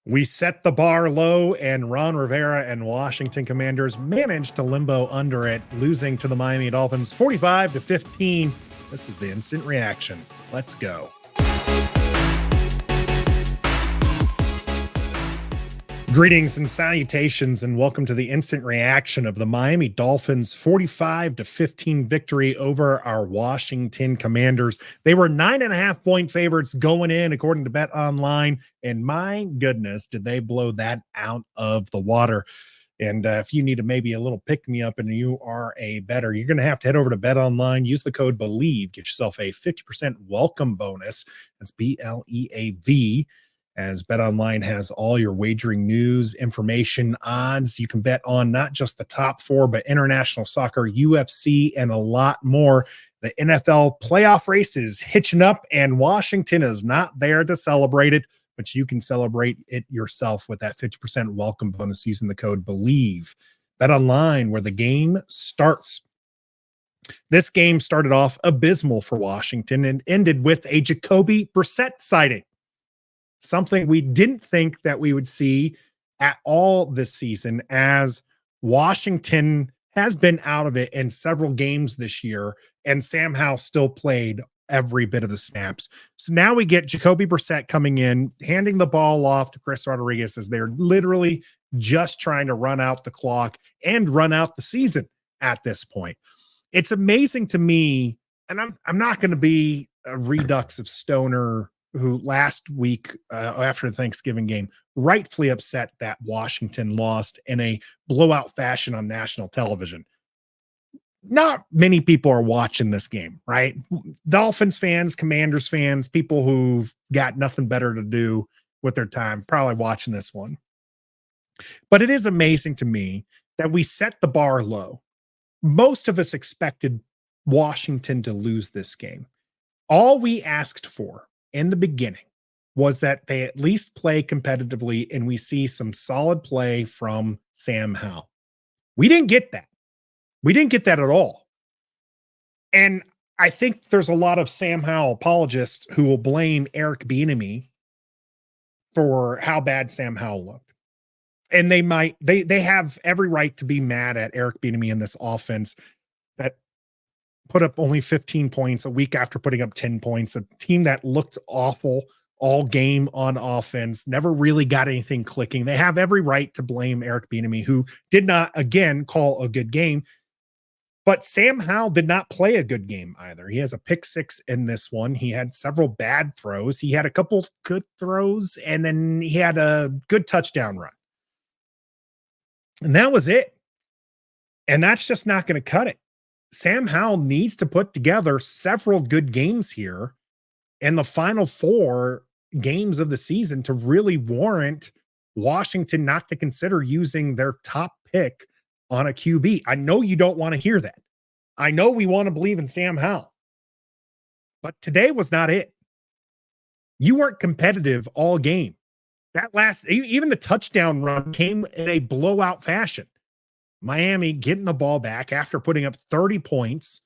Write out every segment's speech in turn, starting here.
We set the bar low, and Ron Rivera and Washington Commanders managed to limbo under it, losing to the Miami Dolphins 45-15. This is the instant reaction. Let's go. Greetings and salutations, and welcome to the instant reaction of the Miami Dolphins 45-15 victory over our Washington Commanders. They were 9.5-point favorites going in, according to Bet Online, and my goodness, did they blow that out of the water. And if you need maybe a little pick-me-up and you are a bettor, you're going to have to head over to Bet Online, use the code BELIEVE, get yourself a 50% welcome bonus. That's BLEAV. As BetOnline has all your wagering news, information, odds. You can bet on not just the top four, but international soccer, UFC, and a lot more. The NFL playoff race is hitching up, and Washington is not there to celebrate it, but you can celebrate it yourself with that 50% welcome bonus using the code BELIEVE. BetOnline, where the game starts. This game started off abysmal for Washington and ended with a Jacoby Brissett sighting. Something we didn't think that we would see at all this season, as Washington has been out of it in several games this year, and Sam Howell still played every bit of the snaps. So now we get Jacoby Brissett coming in, handing the ball off to Chris Rodriguez as they're literally just trying to run out the clock and run out the season at this point. It's amazing to me, and I'm not going to be a redux of Stoner, who last week after the Thanksgiving game rightfully upset that Washington lost in a blowout fashion on national television. Not many people are watching this game, right? Dolphins fans, Commanders fans, people who've got nothing better to do with their time, probably watching this one. But it is amazing to me that we set the bar low. Most of us expected Washington to lose this game. All we asked for in the beginning was that they at least play competitively and we see some solid play from Sam Howell. We didn't get that. We didn't get that at all. And I think there's a lot of Sam Howell apologists who will blame Eric Bieniemy for how bad Sam Howell looked. And they have every right to be mad at Eric Bieniemy in this offense that put up only 15 points a week after putting up 10 points, a team that looked awful all game on offense, never really got anything clicking. They have every right to blame Eric Bieniemy, who did not, again, call a good game. But Sam Howell did not play a good game either. He has a pick six in this one. He had several bad throws. He had a couple good throws, and then he had a good touchdown run. And that was it. And that's just not going to cut it. Sam Howell needs to put together several good games here in the final four games of the season to really warrant Washington not to consider using their top pick on a QB. I know you don't want to hear that. I know we want to believe in Sam Howell, but today was not it. You weren't competitive all game. Even the touchdown run came in a blowout fashion. Miami getting the ball back after putting up 30 points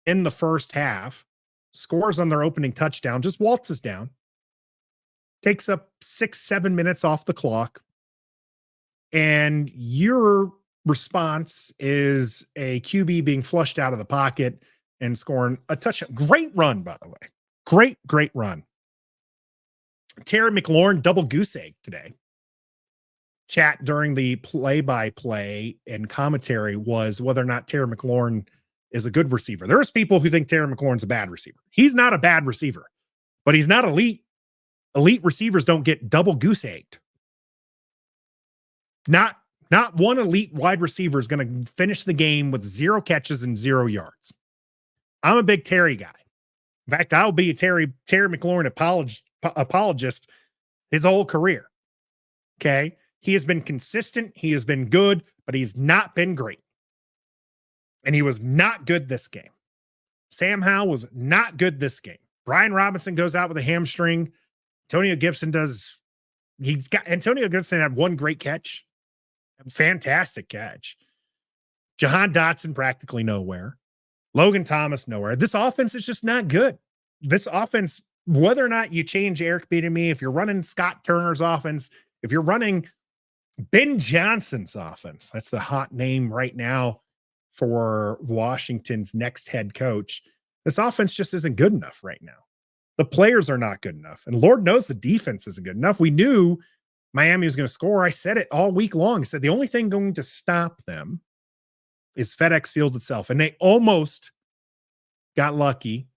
in the first half, scores on their opening touchdown, just waltzes down, takes up 6-7 minutes off the clock, and your response is a QB being flushed out of the pocket and scoring a touchdown. Great run, by the way. Great run. Terry McLaurin double goose egg today. Chat during the play-by-play and commentary was whether or not Terry McLaurin is a good receiver. There's people who think Terry McLaurin's a bad receiver. He's not a bad receiver, but he's not elite. Elite receivers don't get double goose egged. Not one elite wide receiver is going to finish the game with 0 catches and 0 yards. I'm a big Terry guy. In fact, I'll be a Terry McLaurin apologist his whole career. Okay? He has been consistent. He has been good, but he's not been great. And he was not good this game. Sam Howell was not good this game. Brian Robinson goes out with a hamstring. Antonio Gibson had one great catch. Fantastic catch. Jahan Dotson practically nowhere. Logan Thomas nowhere. This offense is just not good. This offense, whether or not you change Eric Bieniemy, if you're running Scott Turner's offense, If you're running Ben Johnson's offense, that's the hot name right now for Washington's next head coach. This offense just isn't good enough right now. The players are not good enough. And Lord knows the defense isn't good enough. We knew Miami was going to score. I said it all week long. I said the only thing going to stop them is FedEx Field itself. And they almost got lucky.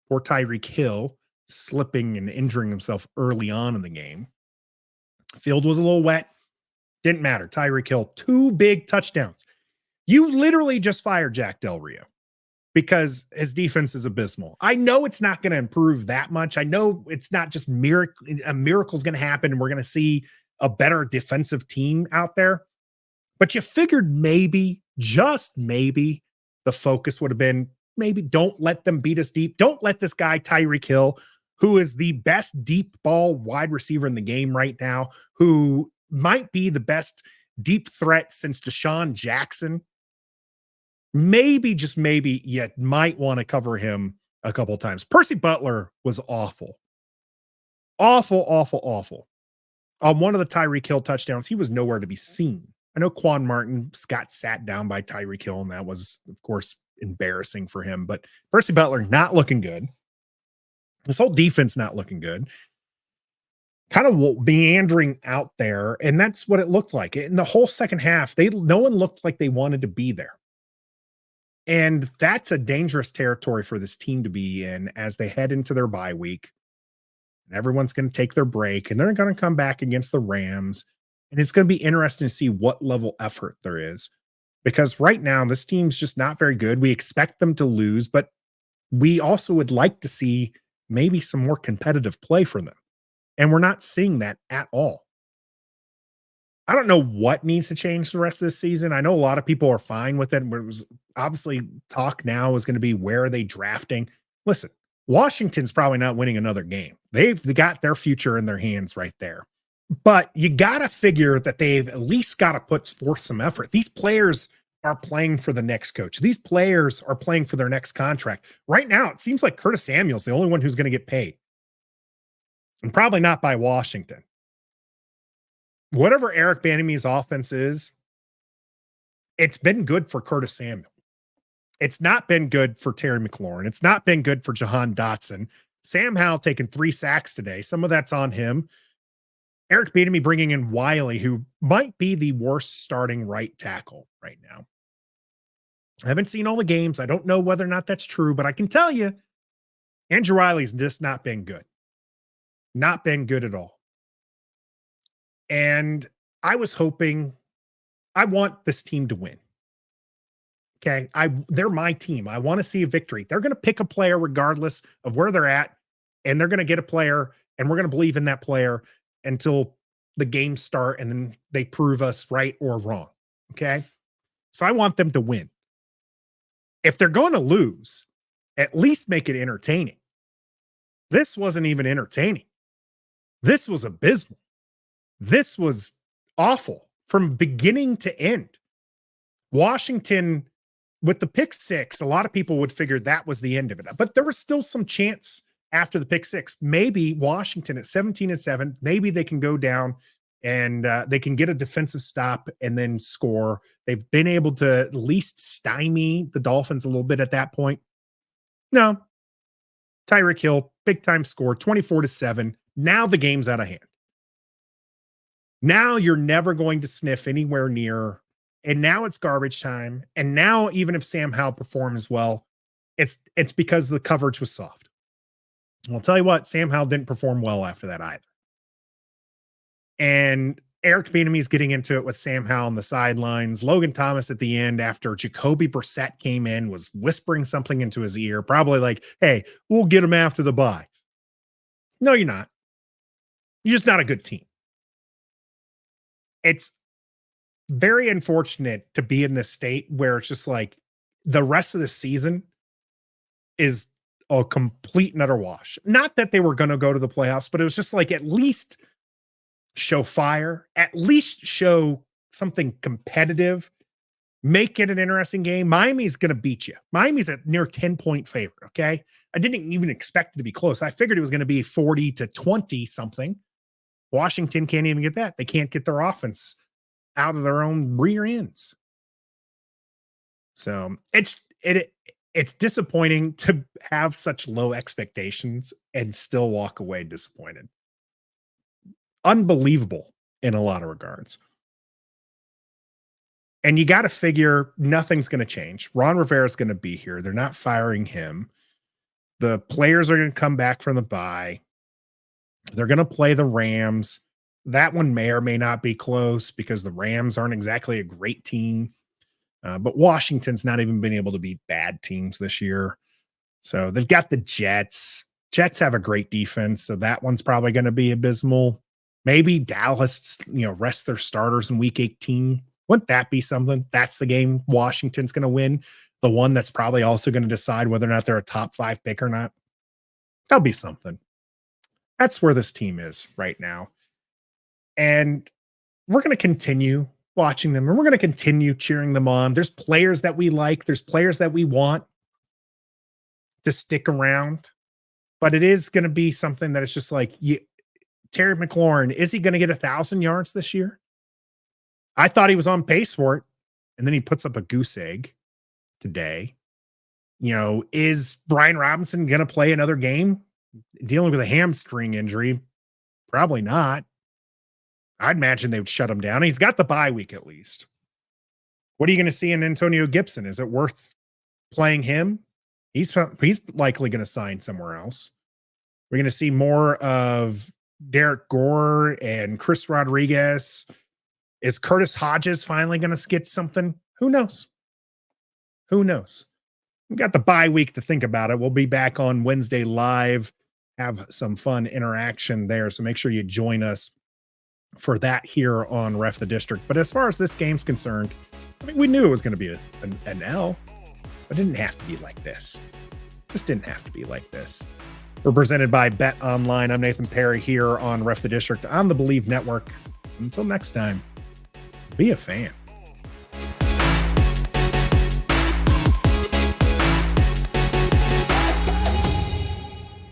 Poor Tyreek Hill slipping and injuring himself early on in the game. Field was a little wet. Didn't matter. Tyreek Hill, 2 big touchdowns. You literally just fired Jack Del Rio because his defense is abysmal. I know it's not going to improve that much. I know it's not just a miracle's going to happen and we're going to see a better defensive team out there. But you figured maybe, just maybe, the focus would have been maybe don't let them beat us deep. Don't let this guy, Tyreek Hill, who is the best deep ball wide receiver in the game right now, who might be the best deep threat since Deshaun Jackson. Maybe, just maybe, you might want to cover him a couple of times. Percy Butler was awful. Awful, awful, awful. On one of the Tyreek Hill touchdowns, he was nowhere to be seen. I know Quan Martin got sat down by Tyreek Hill, and that was, of course, embarrassing for him. But Percy Butler not looking good. This whole defense not looking good. Kind of meandering out there, and that's what it looked like. In the whole second half, no one looked like they wanted to be there. And that's a dangerous territory for this team to be in as they head into their bye week. And everyone's going to take their break, and they're going to come back against the Rams. And it's going to be interesting to see what level effort there is. Because right now, this team's just not very good. We expect them to lose, but we also would like to see maybe some more competitive play from them. And we're not seeing that at all. I don't know what needs to change the rest of this season. I know a lot of people are fine with it. It was obviously talk now is going to be where are they drafting? Listen, Washington's probably not winning another game. They've got their future in their hands right there. But you got to figure that they've at least got to put forth some effort. These players are playing for the next coach. These players are playing for their next contract. Right now, it seems like Curtis Samuel's the only one who's going to get paid. And probably not by Washington. Whatever Eric Bieniemy's offense is, it's been good for Curtis Samuel. It's not been good for Terry McLaurin. It's not been good for Jahan Dotson. Sam Howell taking 3 sacks today. Some of that's on him. Eric Bieniemy bringing in Wiley, who might be the worst starting right tackle right now. I haven't seen all the games. I don't know whether or not that's true, but I can tell you, Andrew Wiley's just not been good. Not been good at all. And I was hoping, I want this team to win. Okay. They're my team. I want to see a victory. They're going to pick a player regardless of where they're at, and they're going to get a player, and we're going to believe in that player until the games start and then they prove us right or wrong. Okay. So I want them to win. If they're going to lose, at least make it entertaining. This wasn't even entertaining. This was abysmal. This was awful from beginning to end. Washington, with the pick 6, a lot of people would figure that was the end of it. But there was still some chance after the pick 6. Maybe Washington at 17-7, maybe they can go down and they can get a defensive stop and then score. They've been able to at least stymie the Dolphins a little bit at that point. No. Tyreek Hill, big time score, 24-7. Now the game's out of hand. Now you're never going to sniff anywhere near, and now it's garbage time. And now, even if Sam Howell performs well, it's because the coverage was soft. And I'll tell you what, Sam Howell didn't perform well after that either. And Eric Bieniemy's getting into it with Sam Howell on the sidelines. Logan Thomas at the end, after Jacoby Brissett came in, was whispering something into his ear, probably like, hey, we'll get him after the bye. No, you're not. You're just not a good team. It's very unfortunate to be in this state where it's just like the rest of the season is a complete and utter wash. Not that they were going to go to the playoffs, but it was just like, at least show fire, at least show something competitive, make it an interesting game. Miami's going to beat you. Miami's a near 10-point favorite. Okay. I didn't even expect it to be close. I figured it was going to be 40-20 something. Washington can't even get that. They can't get their offense out of their own rear ends. So it's disappointing to have such low expectations and still walk away disappointed. Unbelievable in a lot of regards. And you got to figure nothing's going to change. Ron Rivera is going to be here. They're not firing him. The players are going to come back from the bye. They're going to play the Rams. That one may or may not be close because the Rams aren't exactly a great team. But Washington's not even been able to beat bad teams this year. So they've got the Jets. Jets have a great defense, so that one's probably going to be abysmal. Maybe Dallas, rest their starters in week 18. Wouldn't that be something? That's the game Washington's going to win. The one that's probably also going to decide whether or not they're a top 5 pick or not. That'll be something. That's where this team is right now. And we're going to continue watching them, and we're going to continue cheering them on. There's players that we like. There's players that we want to stick around. But it is going to be something that it's just like, Terry McLaurin, is he going to get 1,000 yards this year? I thought he was on pace for it. And then he puts up a goose egg today. Is Brian Robinson going to play another game dealing with a hamstring injury? Probably not. I'd imagine they would shut him down. He's got the bye week at least. What are you going to see in Antonio Gibson? Is it worth playing him? He's likely going to sign somewhere else. We're going to see more of Derek Gore and Chris Rodriguez. Is Curtis Hodges finally going to get something? Who knows? Who knows? We've got the bye week to think about it. We'll be back on Wednesday live, have some fun interaction there. So make sure you join us for that here on Ref the District. But as far as this game's concerned, we knew it was going to be an L, but it didn't have to be like this. Just didn't have to be like this. We're presented by Bet Online. I'm Nathan Perry here on Ref the District on the Believe Network. Until next time, be a fan.